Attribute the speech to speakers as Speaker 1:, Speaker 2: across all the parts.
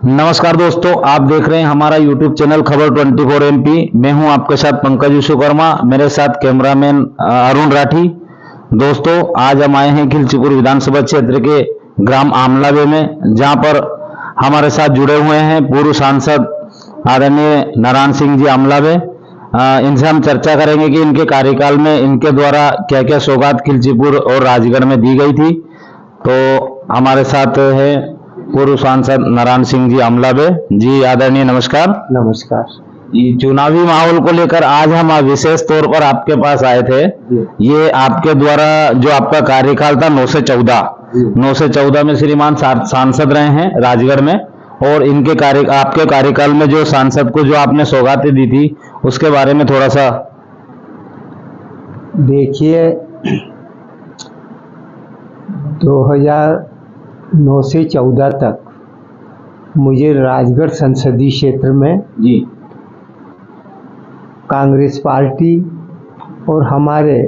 Speaker 1: नमस्कार दोस्तों, आप देख रहे हैं हमारा YouTube चैनल खबर 24 MP। मैं हूं आपके साथ पंकज विश्वकर्मा, मेरे साथ कैमरामैन अरुण राठी। दोस्तों, आज हम आए हैं खिलचीपुर विधानसभा क्षेत्र के ग्राम आमलावे में, जहां पर हमारे साथ जुड़े हुए हैं पूर्व सांसद आदरणीय नारायण सिंह जी आमलावे। इनसे हम चर्चा करेंगे कि इनके कार्यकाल में इनके द्वारा क्या क्या सौगात खिलचीपुर और राजगढ़ में दी गई थी। तो हमारे साथ है पूर्व सांसद नारायण सिंह जी आमलावे जी। आदरणीय नमस्कार।
Speaker 2: नमस्कार।
Speaker 1: ये चुनावी माहौल को लेकर आज हम विशेष तौर पर आपके पास आए थे। ये आपके द्वारा जो आपका कार्यकाल था 9 से 14 में श्रीमान सांसद रहे हैं राजगढ़ में, और इनके आपके कार्यकाल में जो सांसद को जो आपने सौगातें दी थी उसके बारे में थोड़ा सा
Speaker 2: देखिए, 2009 से 14 तक मुझे राजगढ़ संसदीय क्षेत्र में
Speaker 1: जी
Speaker 2: कांग्रेस पार्टी और हमारे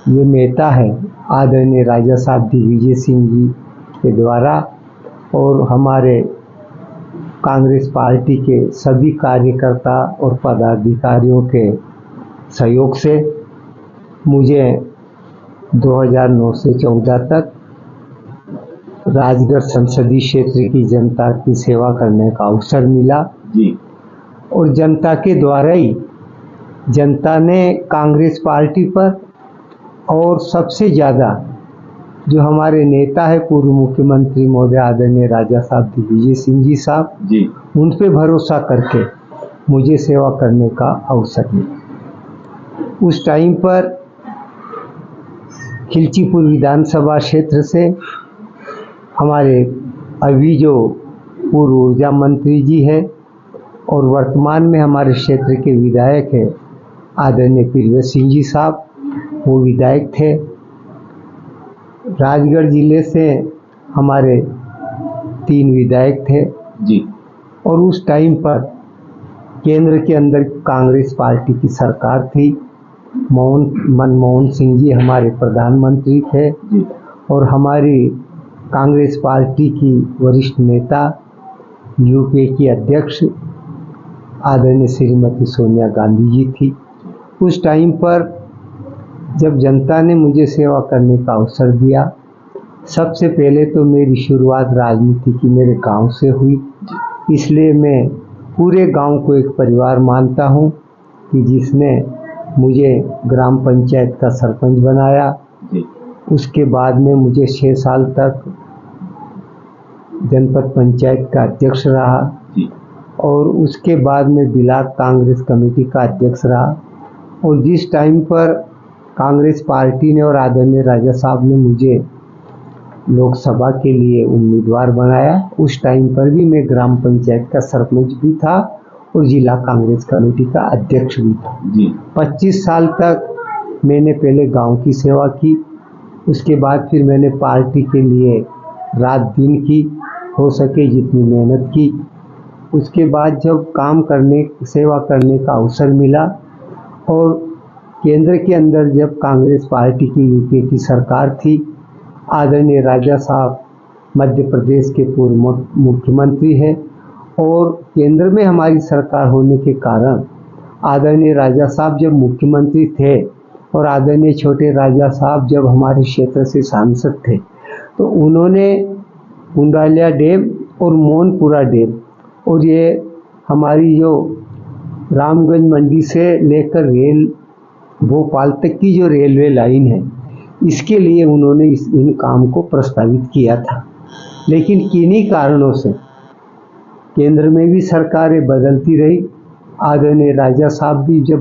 Speaker 2: जो नेता हैं आदरणीय राजा साहब दिग्विजय सिंह जी के द्वारा और हमारे कांग्रेस पार्टी के सभी कार्यकर्ता और पदाधिकारियों के सहयोग से मुझे 2009 से 14 तक राजगढ़ संसदीय क्षेत्र की जनता की सेवा करने का अवसर मिला
Speaker 1: जी।
Speaker 2: और जनता के द्वारा ही जनता ने कांग्रेस पार्टी पर और सबसे ज़्यादा जो हमारे नेता है पूर्व मुख्यमंत्री महोदय आदरणीय राजा साहब दिग्विजय सिंह जी साहब
Speaker 1: जी,
Speaker 2: उन पे भरोसा करके मुझे सेवा करने का अवसर मिला। उस टाइम पर खिलचीपुर विधानसभा क्षेत्र से हमारे अभी जो पूर्व ऊर्जा मंत्री जी है और वर्तमान में हमारे क्षेत्र के विधायक है आदरणीय पीरवेश सिंह जी साहब, वो विधायक थे। राजगढ़ जिले से हमारे 3 विधायक थे
Speaker 1: जी।
Speaker 2: और उस टाइम पर केंद्र के अंदर कांग्रेस पार्टी की सरकार थी। मनमोहन सिंह जी हमारे प्रधानमंत्री थे
Speaker 1: जी।
Speaker 2: और हमारी कांग्रेस पार्टी की वरिष्ठ नेता यूपीए की अध्यक्ष आदरणीय श्रीमती सोनिया गांधी जी थी। उस टाइम पर जब जनता ने मुझे सेवा करने का अवसर दिया, सबसे पहले तो मेरी शुरुआत राजनीति की मेरे गांव से हुई, इसलिए मैं पूरे गांव को एक परिवार मानता हूं कि जिसने मुझे ग्राम पंचायत का सरपंच बनाया। उसके बाद में मुझे 6 साल तक जनपद पंचायत का अध्यक्ष रहा और उसके बाद में ब्लॉक कांग्रेस कमेटी का अध्यक्ष रहा। और जिस टाइम पर कांग्रेस पार्टी ने और आदरणीय राजा साहब ने मुझे लोकसभा के लिए उम्मीदवार बनाया, उस टाइम पर भी मैं ग्राम पंचायत का सरपंच भी था और जिला कांग्रेस कमेटी का अध्यक्ष भी था जी। 25 साल तक मैंने पहले गांव की सेवा की, उसके बाद फिर मैंने पार्टी के लिए रात दिन की, हो सके जितनी मेहनत की। उसके बाद जब सेवा करने का अवसर मिला और केंद्र के अंदर जब कांग्रेस पार्टी की यूपीए की सरकार थी, आदरणीय राजा साहब मध्य प्रदेश के पूर्व मुख्यमंत्री हैं और केंद्र में हमारी सरकार होने के कारण आदरणीय राजा साहब जब मुख्यमंत्री थे और आदरणीय छोटे राजा साहब जब हमारे क्षेत्र से सांसद थे, तो उन्होंने कुंडालिया डैम और मोहनपुरा डैम और ये हमारी जो रामगंज मंडी से लेकर रेल भोपाल तक की जो रेलवे लाइन है, इसके लिए उन्होंने इन काम को प्रस्तावित किया था। लेकिन किन्हीं कारणों से केंद्र में भी सरकारें बदलती रही। आदरणीय राजा साहब भी जब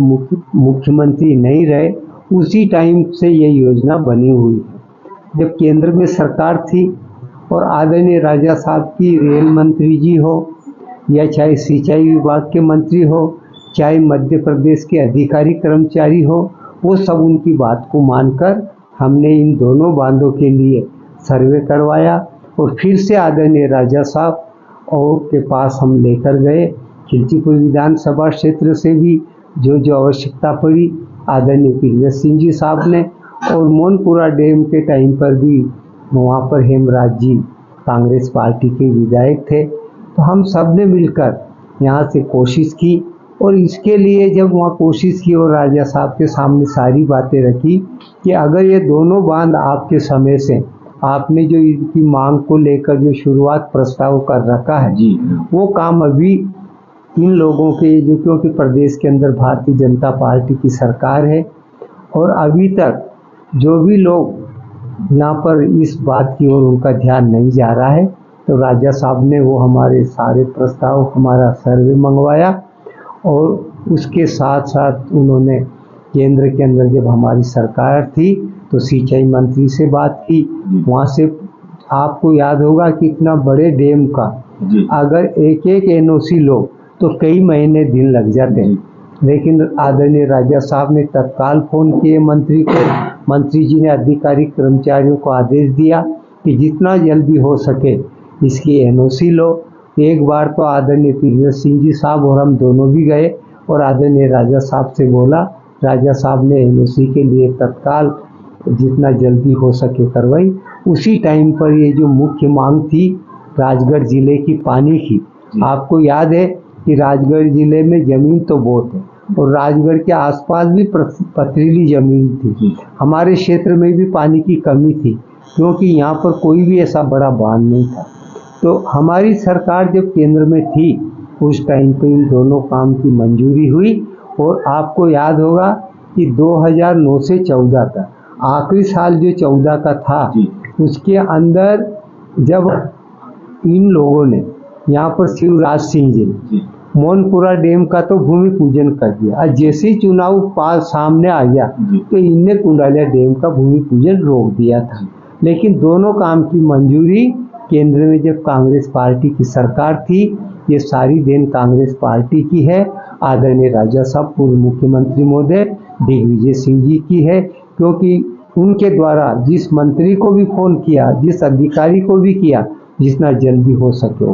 Speaker 2: मुख्यमंत्री नहीं रहे, उसी टाइम से ये योजना बनी हुई है। जब केंद्र में सरकार थी और आदरणीय राजा साहब की रेल मंत्री जी हो या चाहे सिंचाई विभाग के मंत्री हो, चाहे मध्य प्रदेश के अधिकारी कर्मचारी हो, वो सब उनकी बात को मानकर हमने इन दोनों बांधों के लिए सर्वे करवाया और फिर से आदरणीय राजा साहब और के पास हम लेकर गए। खिलचीपुर विधानसभा क्षेत्र से भी जो आवश्यकता पड़ी आदरणीय पीरवेश सिंह जी साहब ने, और मोहनपुरा डैम के टाइम पर भी वहाँ पर हेमराज जी कांग्रेस पार्टी के विधायक थे, तो हम सब ने मिलकर यहाँ से कोशिश की, और इसके लिए जब वहाँ कोशिश की और राजा साहब के सामने सारी बातें रखी कि अगर ये दोनों बांध आपके समय से आपने जो इनकी मांग को लेकर जो शुरुआत प्रस्ताव कर रखा है
Speaker 1: जी,
Speaker 2: वो काम अभी इन लोगों के जो, क्योंकि प्रदेश के अंदर भारतीय जनता पार्टी की सरकार है और अभी तक जो भी लोग यहाँ पर इस बात की ओर उनका ध्यान नहीं जा रहा है, तो राजा साहब ने वो हमारे सारे प्रस्ताव, हमारा सर्वे मंगवाया और उसके साथ साथ उन्होंने केंद्र के अंदर जब हमारी सरकार थी तो सिंचाई मंत्री से बात की। वहाँ से आपको याद होगा कि इतना बड़े डैम का अगर एक एक एनओसी लो तो कई महीने दिन लग जाते हैं, लेकिन आदरणीय राजा साहब ने तत्काल फ़ोन किए मंत्री को। मंत्री जी ने अधिकारी कर्मचारियों को आदेश दिया कि जितना जल्दी हो सके इसकी एनओसी लो। एक बार तो आदरणीय पीवीआर सिंह जी साहब और हम दोनों भी गए और आदरणीय राजा साहब से बोला। राजा साहब ने एनओसी के लिए तत्काल जितना जल्दी हो सके करवाई। उसी टाइम पर ये जो मुख्य मांग थी राजगढ़ जिले की पानी की, आपको याद है कि राजगढ़ जिले में ज़मीन तो बहुत है और राजगढ़ के आसपास भी पथरीली ज़मीन थी। हमारे क्षेत्र में भी पानी की कमी थी क्योंकि यहाँ पर कोई भी ऐसा बड़ा बांध नहीं था। तो हमारी सरकार जब केंद्र में थी उस टाइम पे इन दोनों काम की मंजूरी हुई और आपको याद होगा कि 2009 से 14 तक आखिरी साल जो 14 का था उसके अंदर जब इन लोगों ने यहाँ पर शिवराज सिंह जी मोनपुरा डैम का तो भूमि पूजन कर दिया और जैसे ही चुनाव पास सामने आ गया तो इनने कुंडालिया डैम का भूमि पूजन रोक दिया था। लेकिन दोनों काम की मंजूरी केंद्र में जब कांग्रेस पार्टी की सरकार थी, ये सारी देन कांग्रेस पार्टी की है, आदरणीय राजा साहब पूर्व मुख्यमंत्री महोदय दिग्विजय सिंह जी की है, क्योंकि उनके द्वारा जिस मंत्री को भी फ़ोन किया, जिस अधिकारी को भी किया, जितना जल्दी हो सके।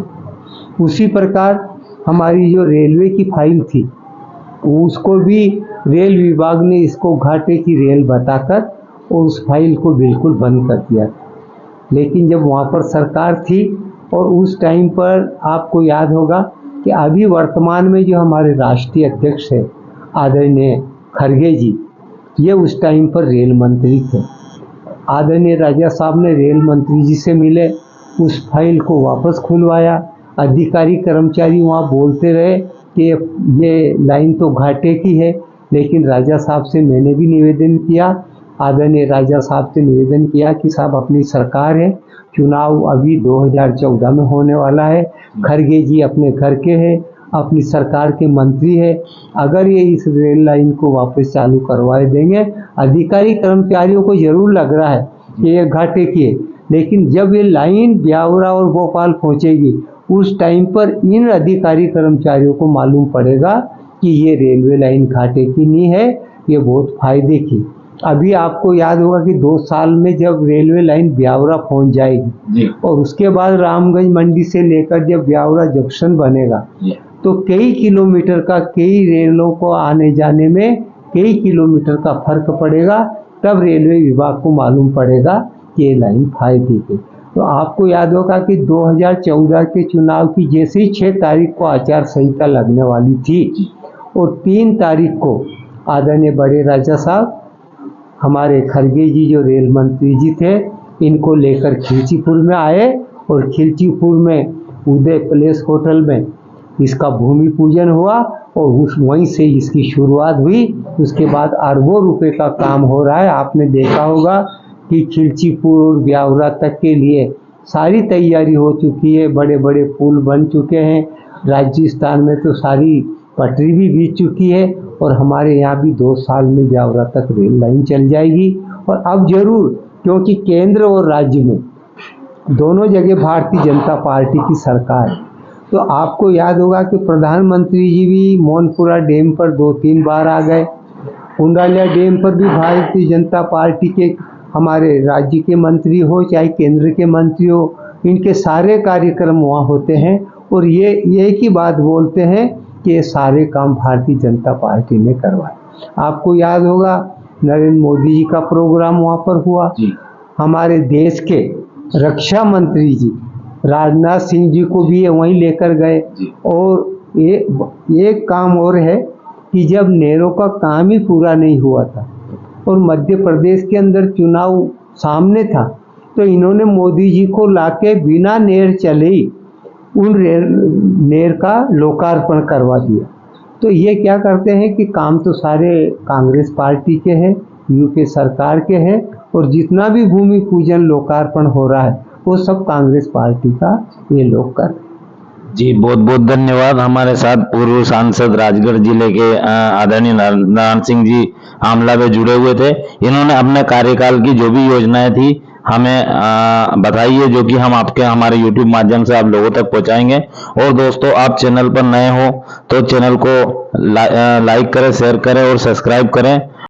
Speaker 2: उसी प्रकार हमारी जो रेलवे की फाइल थी उसको भी रेल विभाग ने इसको घाटे की रेल बताकर और उस फाइल को बिल्कुल बंद कर दिया। लेकिन जब वहाँ पर सरकार थी और उस टाइम पर आपको याद होगा कि अभी वर्तमान में जो हमारे राष्ट्रीय अध्यक्ष है आदरणीय खड़गे जी, ये उस टाइम पर रेल मंत्री थे। आदरणीय राजा साहब ने रेल मंत्री जी से मिले, उस फाइल को वापस खुलवाया। अधिकारी कर्मचारी वहाँ बोलते रहे कि ये लाइन तो घाटे की है, लेकिन राजा साहब से मैंने भी निवेदन किया, आदरणीय राजा साहब से निवेदन किया कि साहब अपनी सरकार है, चुनाव अभी 2014 में होने वाला है, खड़गे जी अपने घर के हैं, अपनी सरकार के मंत्री है, अगर ये इस रेल लाइन को वापस चालू करवाए देंगे, अधिकारी कर्मचारियों को जरूर लग रहा है कि ये घाटे की है, लेकिन जब ये लाइन ब्यावरा और भोपाल पहुंचेगी उस टाइम पर इन अधिकारी कर्मचारियों को मालूम पड़ेगा कि ये रेलवे लाइन घाटे की नहीं है, ये बहुत फायदे की। अभी आपको याद होगा कि 2 साल में जब रेलवे लाइन ब्यावरा पहुंच जाएगी और उसके बाद रामगंज मंडी से लेकर जब ब्यावरा जंक्शन बनेगा तो कई किलोमीटर का, कई रेलों को आने जाने में कई किलोमीटर का फर्क पड़ेगा। तब रेलवे विभाग को मालूम पड़ेगा कि ये लाइन फायदे की। तो आपको याद होगा कि 2014 के चुनाव की जैसे ही 6 तारीख को आचार संहिता लगने वाली थी और 3 तारीख को आदरणीय बड़े राजा साहब हमारे खड़गे जी जो रेल मंत्री जी थे, इनको लेकर खिलचीपुर में आए और खिलचीपुर में उदय प्लेस होटल में इसका भूमि पूजन हुआ और वहीं से इसकी शुरुआत हुई। उसके बाद अरबों रुपए का काम हो रहा है। आपने देखा होगा कि खिलचीपुर ब्यावरा तक के लिए सारी तैयारी हो चुकी है, बड़े बड़े पुल बन चुके हैं, राजस्थान में तो सारी पटरी भी बीत चुकी है और हमारे यहाँ भी 2 साल में ब्यावरा तक रेल लाइन चल जाएगी। और अब जरूर, क्योंकि केंद्र और राज्य में दोनों जगह भारतीय जनता पार्टी की सरकार है, तो आपको याद होगा कि प्रधानमंत्री जी भी मोनपुरा डैम पर 2-3 बार आ गए, कुंडालिया डैम पर भी भारतीय जनता पार्टी के हमारे राज्य के मंत्री हो चाहे केंद्र के मंत्री हो, इनके सारे कार्यक्रम वहाँ होते हैं और ये एक ही बात बोलते हैं कि ये सारे काम भारतीय जनता पार्टी ने करवाए। आपको याद होगा नरेंद्र मोदी जी का प्रोग्राम वहाँ पर हुआ, हमारे देश के रक्षा मंत्री जी राजनाथ सिंह जी को भी ये वहीं लेकर गए। और एक काम और है कि जब नेहरू का काम ही पूरा नहीं हुआ था और मध्य प्रदेश के अंदर चुनाव सामने था, तो इन्होंने मोदी जी को लाके बिना नेर चले ही उन नेर का लोकार्पण करवा दिया। तो ये क्या करते हैं कि काम तो सारे कांग्रेस पार्टी के हैं, यूपी सरकार के हैं, और जितना भी भूमि पूजन लोकार्पण हो रहा है वो सब कांग्रेस पार्टी का ये लोग कर।
Speaker 1: जी बहुत बहुत धन्यवाद। हमारे साथ पूर्व सांसद राजगढ़ जिले के आदरणीय नारायण सिंह जी आमला में जुड़े हुए थे। इन्होंने अपने कार्यकाल की जो भी योजनाएं थी हमें बताई है, जो कि हम हमारे YouTube माध्यम से आप लोगों तक पहुंचाएंगे। और दोस्तों, आप चैनल पर नए हो तो चैनल को लाइक करें, शेयर करें और सब्सक्राइब करें।